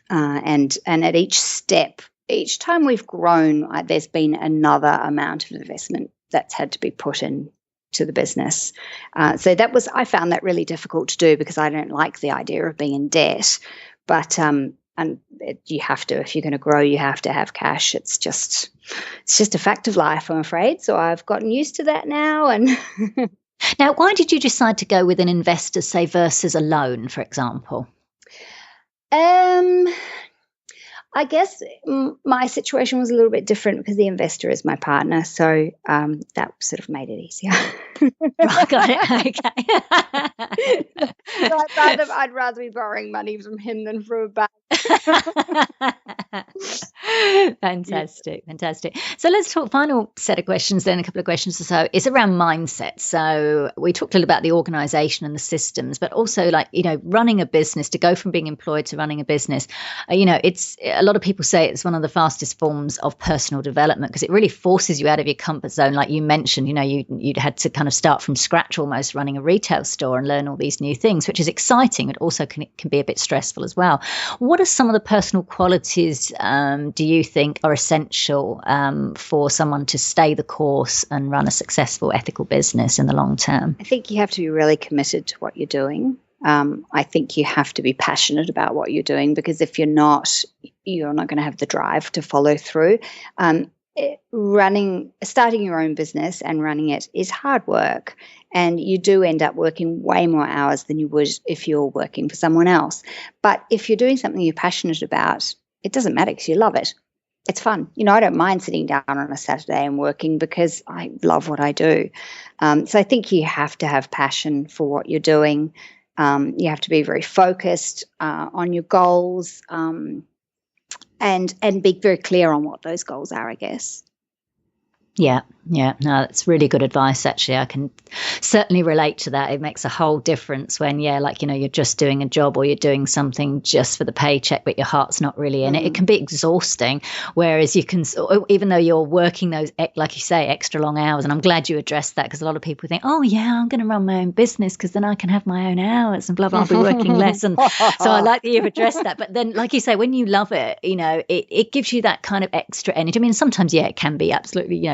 and at each step, each time we've grown, there's been another amount of investment that's had to be put in to the business. So I found that really difficult to do, because I don't like the idea of being in debt, but you have to, if you're going to grow, you have to have cash. It's just a fact of life, I'm afraid. So I've gotten used to that now. And now, why did you decide to go with an investor, say, versus a loan, for example? I guess my situation was a little bit different, because the investor is my partner, so that sort of made it easier. Right, got it. Okay. So I'd rather be borrowing money from him than from a bank. Fantastic. So let's talk final set of questions then, a couple of questions or so. It's around mindset. So we talked a little about the organisation and the systems, but also running a business, to go from being employed to running a business. It's a lot of people say it's one of the fastest forms of personal development because it really forces you out of your comfort zone. Like you mentioned, you'd had to kind of start from scratch almost running a retail store and learn all these new things, which is exciting, but also can be a bit stressful as well. What are some of the personal qualities do you think are essential for someone to stay the course and run a successful ethical business in the long term? I think you have to be really committed to what you're doing. I think you have to be passionate about what you're doing, because if you're not going to have the drive to follow through. Starting your own business and running it is hard work, and you do end up working way more hours than you would if you're working for someone else. But if you're doing something you're passionate about, it doesn't matter because you love it. It's fun. I don't mind sitting down on a Saturday and working because I love what I do. So I think you have to have passion for what you're doing. You have to be very focused on your goals and be very clear on what those goals are, I guess. Yeah. No, that's really good advice, actually. I can certainly relate to that. It makes a whole difference when, you're just doing a job or you're doing something just for the paycheck, but your heart's not really in it. It can be exhausting, whereas you can, even though you're working those, like you say, extra long hours, and I'm glad you addressed that, because a lot of people think, oh, yeah, I'm going to run my own business because then I can have my own hours and blah, blah, I'll be working less. And so I like that you've addressed that. But then, like you say, when you love it, it gives you that kind of extra energy. I mean, sometimes, it can be absolutely,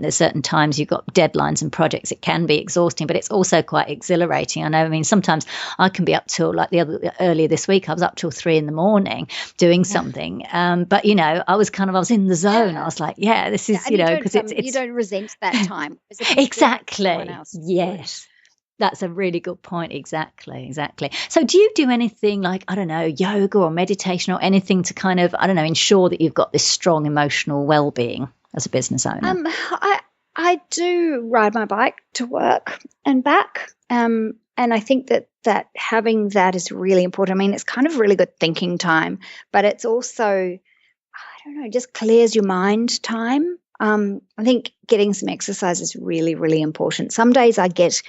there's certain times you've got deadlines and projects, it can be exhausting, but it's also quite exhilarating. I mean, sometimes I can be up till earlier this week, I was up till 3 a.m. doing something. But I was in the zone. I was like, yeah, this is, because it's you don't resent that time. Exactly. Yes. That's a really good point. Exactly. So do you do anything like, I don't know, yoga or meditation or anything to kind of, ensure that you've got this strong emotional well-being as a business owner? I do ride my bike to work and back. And I think that having that is really important. I mean, it's kind of really good thinking time, but it's also, just clears your mind time. I think getting some exercise is really, really important. Some days I get,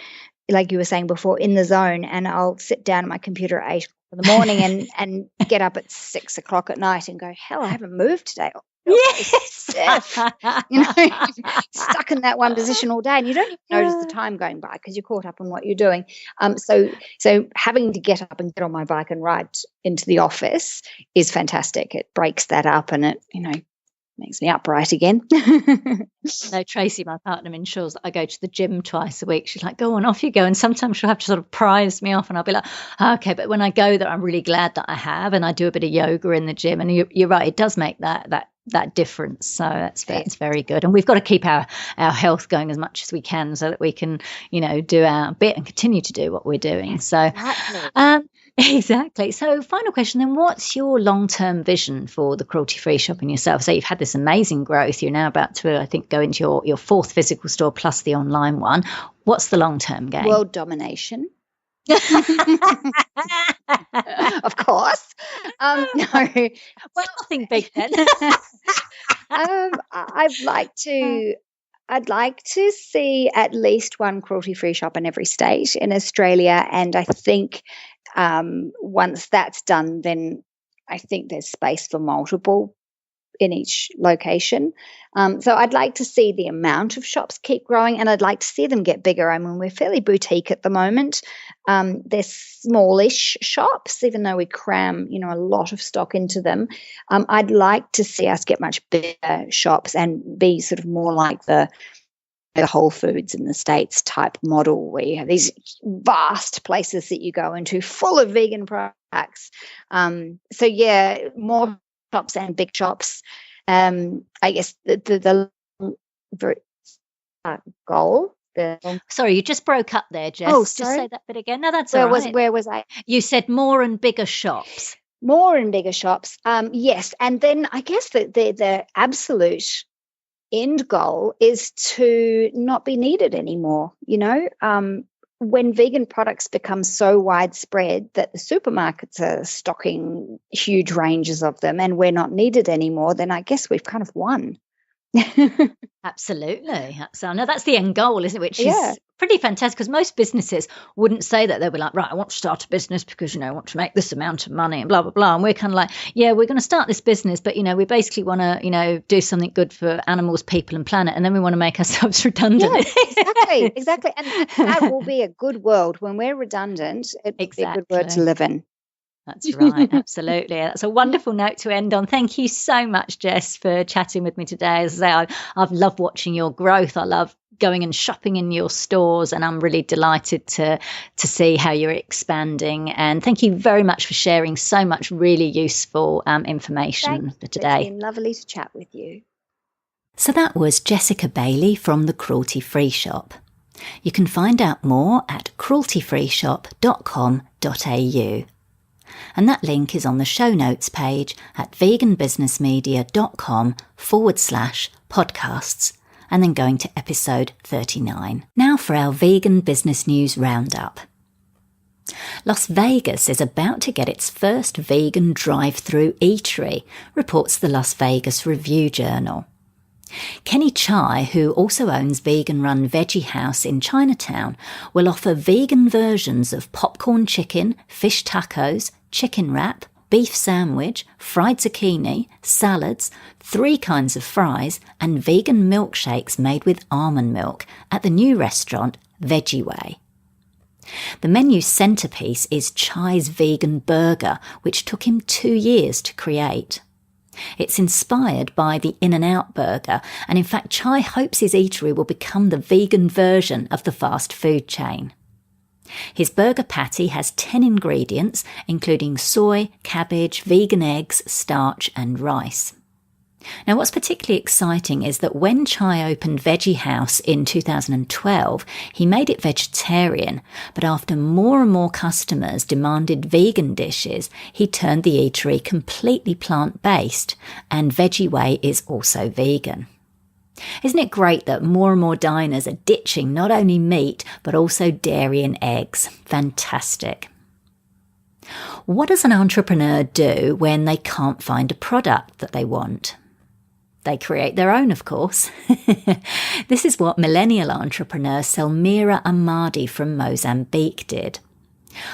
like you were saying before, in the zone, and I'll sit down at my computer at 8 in the morning and get up at 6 o'clock at night and go, hell, I haven't moved today. Yes. Stuck in that one position all day, and you don't even notice the time going by because you're caught up in what you're doing. So having to get up and get on my bike and ride into the office is fantastic. It breaks that up, and it makes me upright again. No, Tracy, my partner, ensures that I go to the gym twice a week. She's like, go on, off you go. And sometimes she'll have to sort of prize me off, and I'll be like, okay. But when I go there, I'm really glad that I have, and I do a bit of yoga in the gym. And you're right, it does make that difference. So that's very good. And we've got to keep our health going as much as we can so that we can, do our bit and continue to do what we're doing. So exactly. So final question then, what's your long-term vision for the cruelty-free shop and yourself? So you've had this amazing growth. You're now about to, I think, go into your 4th physical store plus the online one. What's the long-term game? World domination. Of course. No. Well, nothing big then. I'd like to see at least one cruelty-free shop in every state in Australia, and I think once that's done, then I think there's space for multiple in each location. So I'd like to see the amount of shops keep growing, and I'd like to see them get bigger. I mean, we're fairly boutique at the moment. They're smallish shops, even though we cram, a lot of stock into them. I'd like to see us get much bigger shops and be sort of more like the Whole Foods in the States type model, where you have these vast places that you go into full of vegan products. So yeah, more shops and big shops. I guess the goal. Sorry, you just broke up there, Jess. Oh, just say that bit again. No, that's all right. Where was I? You said more and bigger shops. More and bigger shops. Yes, and then I guess the absolute end goal is to not be needed anymore. When vegan products become so widespread that the supermarkets are stocking huge ranges of them and we're not needed anymore, then I guess we've kind of won. Absolutely. So now that's the end goal, isn't it? Which Yeah. is pretty fantastic, because most businesses wouldn't say that. They'll be like, right, I want to start a business because, I want to make this amount of money and blah, blah, blah. And we're kind of like, yeah, we're going to start this business, but, we basically want to, do something good for animals, people and planet. And then we want to make ourselves redundant. Yeah, exactly. And that will be a good world. When we're redundant, it will be a good world to live in. That's right. Absolutely. That's a wonderful note to end on. Thank you so much, Jess, for chatting with me today. As I say, I've loved watching your growth. I love going and shopping in your stores, and I'm really delighted to see how you're expanding. And thank you very much for sharing so much really useful information for today. It's been lovely to chat with you. So that was Jessica Bailey from the Cruelty Free Shop. You can find out more at crueltyfreeshop.com.au. And that link is on the show notes page at veganbusinessmedia.com/podcasts, and then going to episode 39. Now for our Vegan Business News Roundup. Las Vegas is about to get its first vegan drive-through eatery, reports the Las Vegas Review Journal. Kenny Chai, who also owns vegan-run Veggie House in Chinatown, will offer vegan versions of popcorn chicken, fish tacos, chicken wrap, beef sandwich, fried zucchini, salads, 3 kinds of fries, and vegan milkshakes made with almond milk at the new restaurant Veggie Way. The menu's centrepiece is Chai's vegan burger, which took him 2 years to create. It's inspired by the In-N-Out burger, and in fact Chai hopes his eatery will become the vegan version of the fast food chain. His burger patty has 10 ingredients, including soy, cabbage, vegan eggs, starch and rice. Now, what's particularly exciting is that when Chai opened Veggie House in 2012, he made it vegetarian, but after more and more customers demanded vegan dishes, he turned the eatery completely plant-based, and Veggie Way is also vegan. Isn't it great that more and more diners are ditching not only meat, but also dairy and eggs? Fantastic. What does an entrepreneur do when they can't find a product that they want? They create their own, of course. This is what millennial entrepreneur Selmira Amadi from Mozambique did.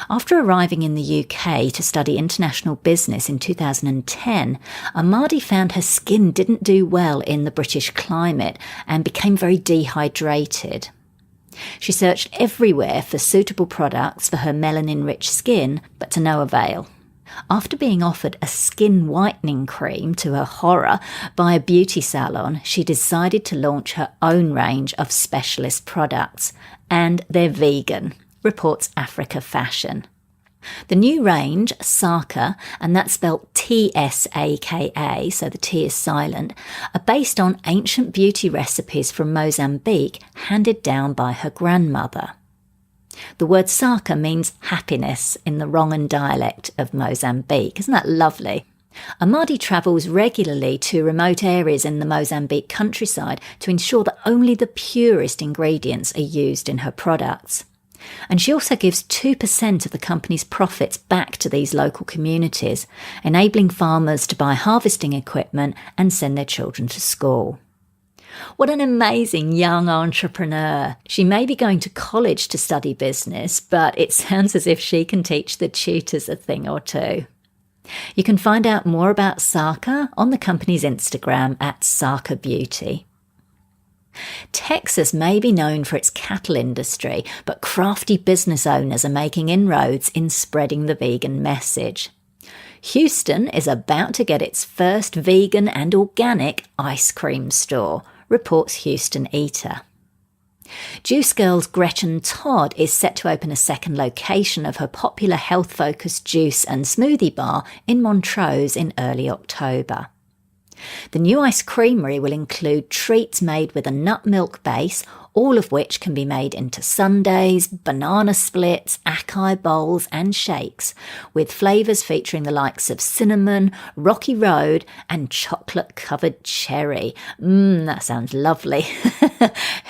After arriving in the UK to study international business in 2010, Amadi found her skin didn't do well in the British climate and became very dehydrated. She searched everywhere for suitable products for her melanin-rich skin, but to no avail. After being offered a skin whitening cream, to her horror, by a beauty salon, she decided to launch her own range of specialist products, and they're vegan, reports Africa Fashion. The new range, Saka, and that's spelled T-S-A-K-A, so the T is silent, are based on ancient beauty recipes from Mozambique handed down by her grandmother. The word Saka means happiness in the Rongan dialect of Mozambique. Isn't that lovely? Amadi travels regularly to remote areas in the Mozambique countryside to ensure that only the purest ingredients are used in her products. And she also gives 2% of the company's profits back to these local communities, enabling farmers to buy harvesting equipment and send their children to school. What an amazing young entrepreneur. She may be going to college to study business, but it sounds as if she can teach the tutors a thing or two. You can find out more about Saka on the company's Instagram at Saka Beauty. Texas may be known for its cattle industry, but crafty business owners are making inroads in spreading the vegan message. Houston is about to get its first vegan and organic ice cream store, reports Houston Eater. Juice Girl's Gretchen Todd is set to open a second location of her popular health-focused juice and smoothie bar in Montrose in early October. The new ice creamery will include treats made with a nut milk base, all of which can be made into sundaes, banana splits, acai bowls and shakes, with flavours featuring the likes of cinnamon, Rocky Road and chocolate-covered cherry. That sounds lovely.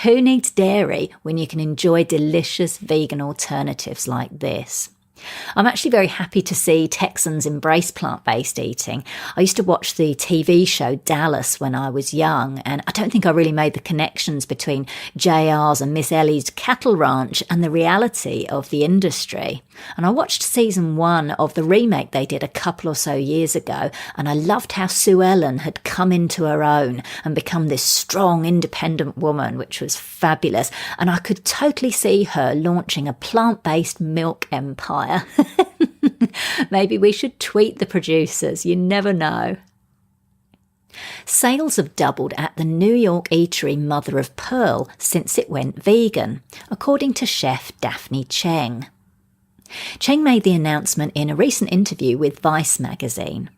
Who needs dairy when you can enjoy delicious vegan alternatives like this? I'm actually very happy to see Texans embrace plant-based eating. I used to watch the TV show Dallas when I was young, and I don't think I really made the connections between JR's and Miss Ellie's cattle ranch and the reality of the industry. And I watched season 1 of the remake they did a couple or so years ago, and I loved how Sue Ellen had come into her own and become this strong, independent woman, which was fabulous. And I could totally see her launching a plant-based milk empire. Maybe we should tweet the producers, you never know. Sales have doubled at the New York eatery Mother of Pearl since it went vegan, according to chef Daphne Cheng. Cheng made the announcement in a recent interview with Vice magazine.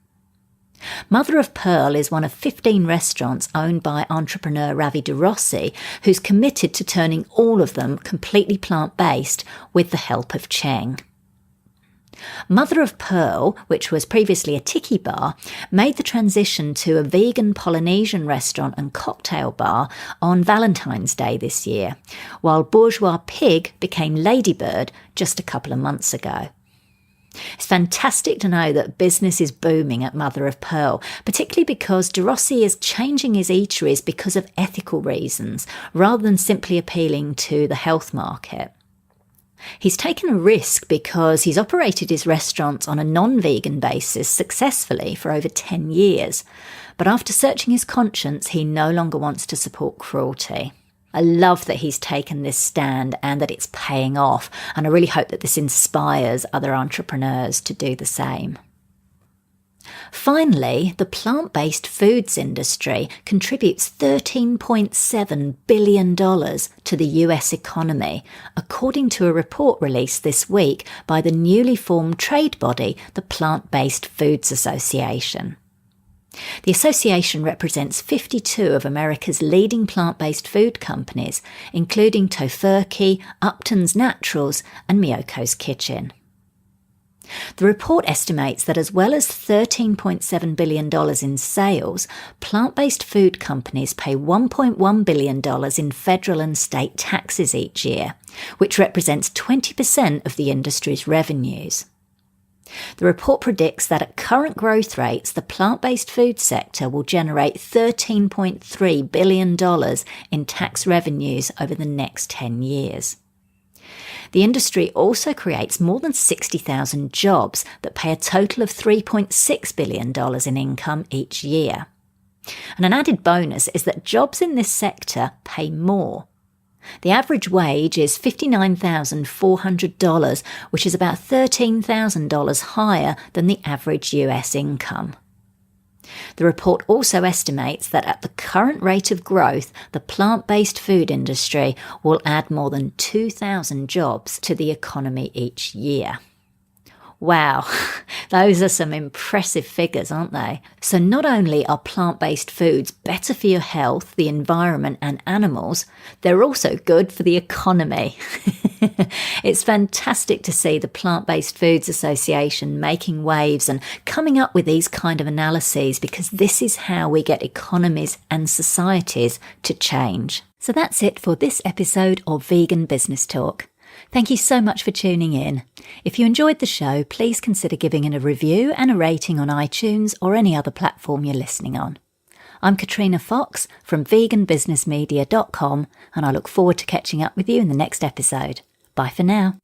Mother of Pearl is one of 15 restaurants owned by entrepreneur Ravi DeRossi, who's committed to turning all of them completely plant-based with the help of Cheng. Mother of Pearl, which was previously a tiki bar, made the transition to a vegan Polynesian restaurant and cocktail bar on Valentine's Day this year, while Bourgeois Pig became Ladybird just a couple of months ago. It's fantastic to know that business is booming at Mother of Pearl, particularly because DeRossi is changing his eateries because of ethical reasons, rather than simply appealing to the health market. He's taken a risk because he's operated his restaurants on a non-vegan basis successfully for over 10 years. But after searching his conscience, he no longer wants to support cruelty. I love that he's taken this stand and that it's paying off. And I really hope that this inspires other entrepreneurs to do the same. Finally, the plant-based foods industry contributes $13.7 billion to the US economy, according to a report released this week by the newly formed trade body, the Plant-Based Foods Association. The association represents 52 of America's leading plant-based food companies, including Tofurky, Upton's Naturals, and Miyoko's Kitchen. The report estimates that as well as $13.7 billion in sales, plant-based food companies pay $1.1 billion in federal and state taxes each year, which represents 20% of the industry's revenues. The report predicts that at current growth rates, the plant-based food sector will generate $13.3 billion in tax revenues over the next 10 years. The industry also creates more than 60,000 jobs that pay a total of $3.6 billion in income each year. And an added bonus is that jobs in this sector pay more. The average wage is $59,400, which is about $13,000 higher than the average US income. The report also estimates that at the current rate of growth, the plant-based food industry will add more than 2,000 jobs to the economy each year. Wow, those are some impressive figures, aren't they? So not only are plant-based foods better for your health, the environment and animals, they're also good for the economy. It's fantastic to see the Plant-Based Foods Association making waves and coming up with these kind of analyses, because this is how we get economies and societies to change. So that's it for this episode of Vegan Business Talk. Thank you so much for tuning in. If you enjoyed the show, please consider giving it a review and a rating on iTunes or any other platform you're listening on. I'm Katrina Fox from veganbusinessmedia.com, and I look forward to catching up with you in the next episode. Bye for now.